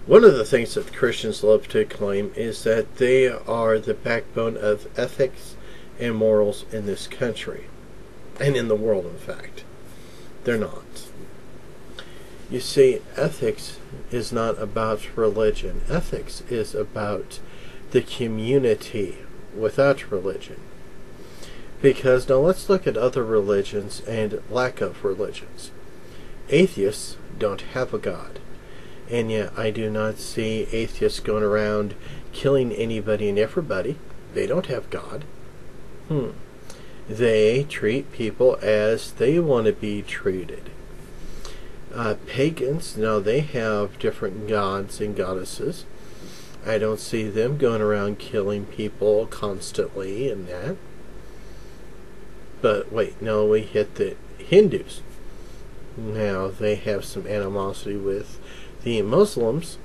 One of the things that Christians love to claim is that they are the backbone of ethics and morals in this country, and in the world, in fact. They're not. You see, ethics is not about religion. Ethics is about the community without religion. Because now let's look at other religions and lack of religions. Atheists don't have a God. And yet I do not see atheists going around killing anybody and everybody. They don't have God. They treat people as they want to be treated. Pagans, now they have different gods and goddesses. I don't see them going around killing people constantly and that. But wait, no, we hit the Hindus. Now they have some animosity with the Muslims,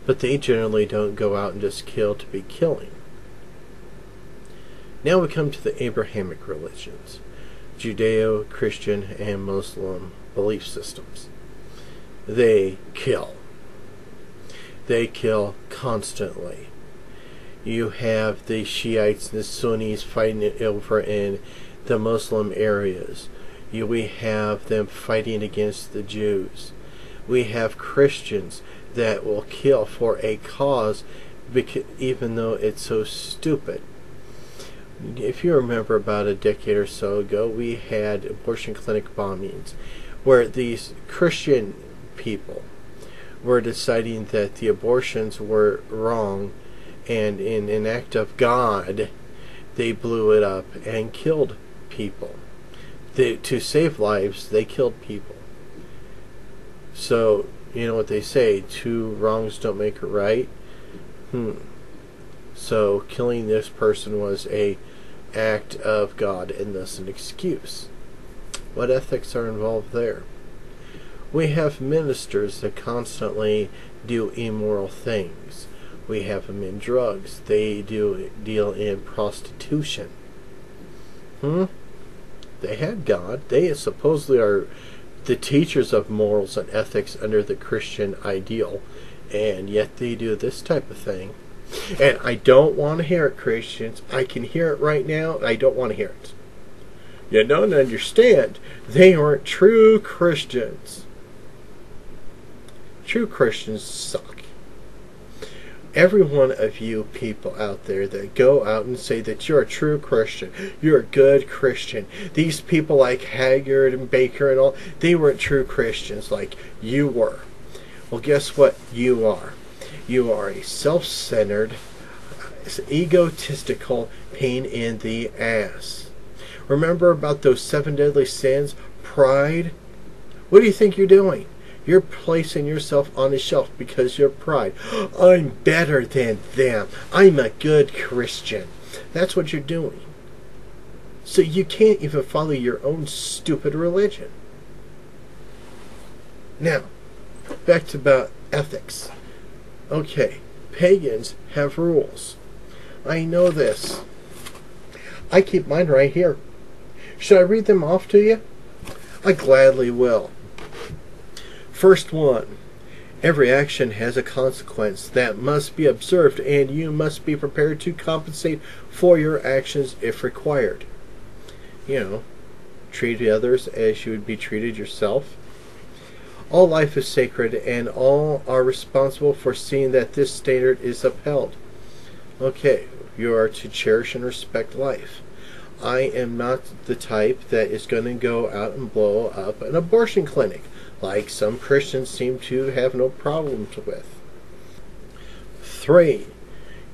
but they generally don't go out and just kill to be killing. Now we come to the Abrahamic religions, Judeo, Christian, and Muslim belief systems. They kill. They kill constantly. You have the Shiites and the Sunnis fighting it over in the Muslim areas. We have them fighting against the Jews. We have Christians that will kill for a cause, even though it's so stupid. If you remember about a decade or so ago, we had abortion clinic bombings where these Christian people were deciding that the abortions were wrong, and in an act of God, they blew it up and killed people. To save lives, they killed people. So, you know what they say, two wrongs don't make it right. So, killing this person was a act of God and thus an excuse. What ethics are involved there? We have ministers that constantly do immoral things. We have them in drugs. They deal in prostitution. They had God. They supposedly are the teachers of morals and ethics under the Christian ideal, and yet they do this type of thing. And I don't want to hear it, Christians. I can hear it right now. I don't want to hear it. You don't understand. They aren't true Christians. True Christians suck. Every one of you people out there that go out and say that you're a true Christian, you're a good Christian, these people like Haggard and Baker and all, they weren't true Christians like you were. Well, guess what you are? You are a self-centered, egotistical pain in the ass. Remember about those 7 deadly sins? Pride? What do you think you're doing? You're placing yourself on a shelf because you're pride. I'm better than them. I'm a good Christian. That's what you're doing. So you can't even follow your own stupid religion. Now, back to about ethics. Okay, pagans have rules. I know this. I keep mine right here. Should I read them off to you? I gladly will. First one, every action has a consequence that must be observed, and you must be prepared to compensate for your actions if required. You know, treat others as you would be treated yourself. All life is sacred, and all are responsible for seeing that this standard is upheld. Okay, you are to cherish and respect life. I am not the type that is going to go out and blow up an abortion clinic, like some Christians seem to have no problems with. 3.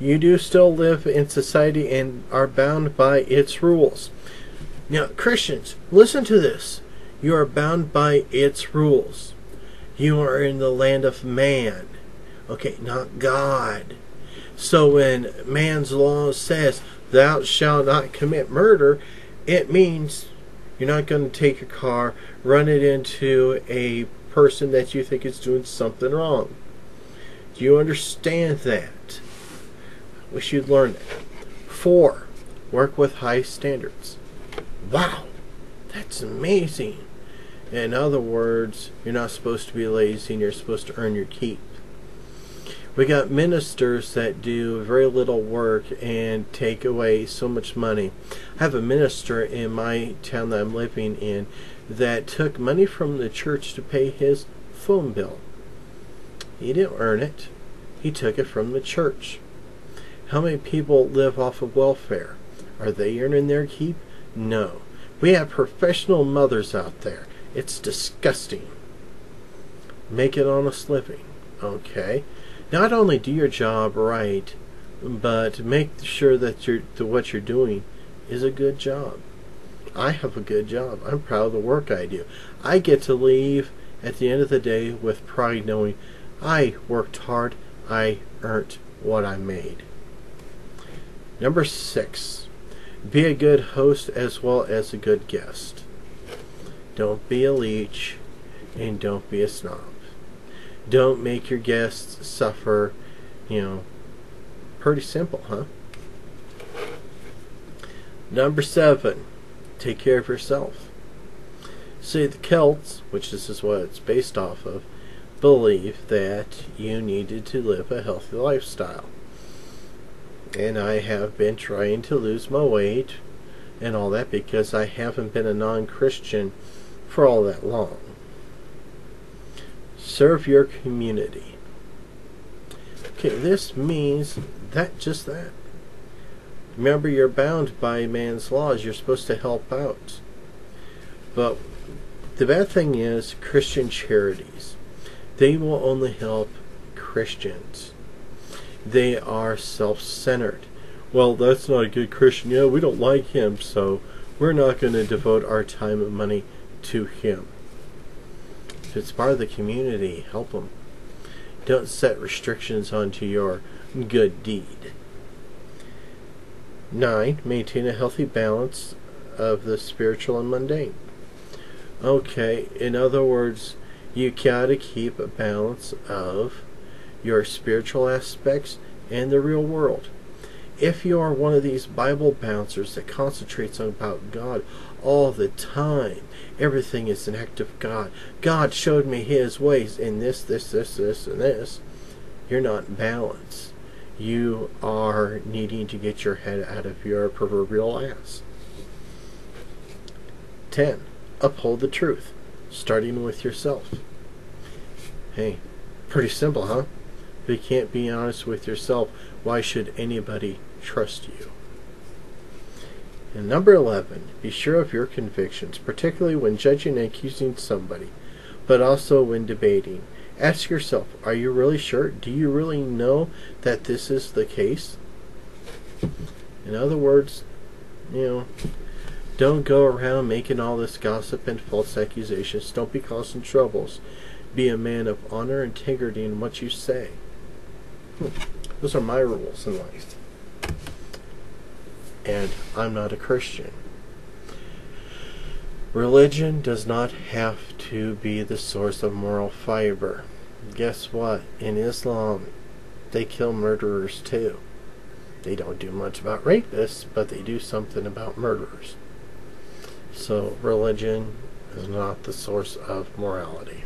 You do still live in society and are bound by its rules. Now, Christians, listen to this. You are bound by its rules. You are in the land of man. Okay, not God. So when man's law says, thou shalt not commit murder, it means you're not going to take your car, run it into a person that you think is doing something wrong. Do you understand that? Wish you'd learn that. 4. Work with high standards. Wow, that's amazing. In other words, you're not supposed to be lazy and you're supposed to earn your keep. We got ministers that do very little work and take away so much money. I have a minister in my town that I'm living in that took money from the church to pay his phone bill. He didn't earn it. He took it from the church. How many people live off of welfare? Are they earning their keep? No. We have professional mothers out there. It's disgusting. Make an honest living. Okay. Not only do your job right, but make sure that what you're doing is a good job. I have a good job. I'm proud of the work I do. I get to leave at the end of the day with pride knowing I worked hard. I earned what I made. Number 6. Be a good host as well as a good guest. Don't be a leech and don't be a snob. Don't make your guests suffer. Pretty simple, huh? Number 7. Take care of yourself. See, the Celts, which this is what it's based off of, believe that you needed to live a healthy lifestyle. And I have been trying to lose my weight and all that because I haven't been a non-Christian for all that long. Serve your community. Okay, this means just that. Remember, you're bound by man's laws. You're supposed to help out. But the bad thing is, Christian charities, they will only help Christians. They are self-centered. Well, that's not a good Christian. We don't like him, so we're not going to devote our time and money to him. If it's part of the community, help them. Don't set restrictions onto your good deed. 9. Maintain a healthy balance of the spiritual and mundane. Okay, in other words, you gotta keep a balance of your spiritual aspects and the real world. If you are one of these Bible bouncers that concentrates on about God all the time, everything is an act of God. God showed me his ways in this, and this. You're not balanced. You are needing to get your head out of your proverbial ass. 10. Uphold the truth, starting with yourself. Hey, pretty simple, huh? If you can't be honest with yourself, why should anybody trust you? And number 11, be sure of your convictions, particularly when judging and accusing somebody, but also when debating. Ask yourself, are you really sure? Do you really know that this is the case? In other words, don't go around making all this gossip and false accusations. Don't be causing troubles. Be a man of honor, integrity in what you say. Those are my rules in life. And I'm not a Christian. Religion does not have to be the source of moral fiber. Guess what? In Islam, they kill murderers too. They don't do much about rapists, but they do something about murderers. So religion is not the source of morality.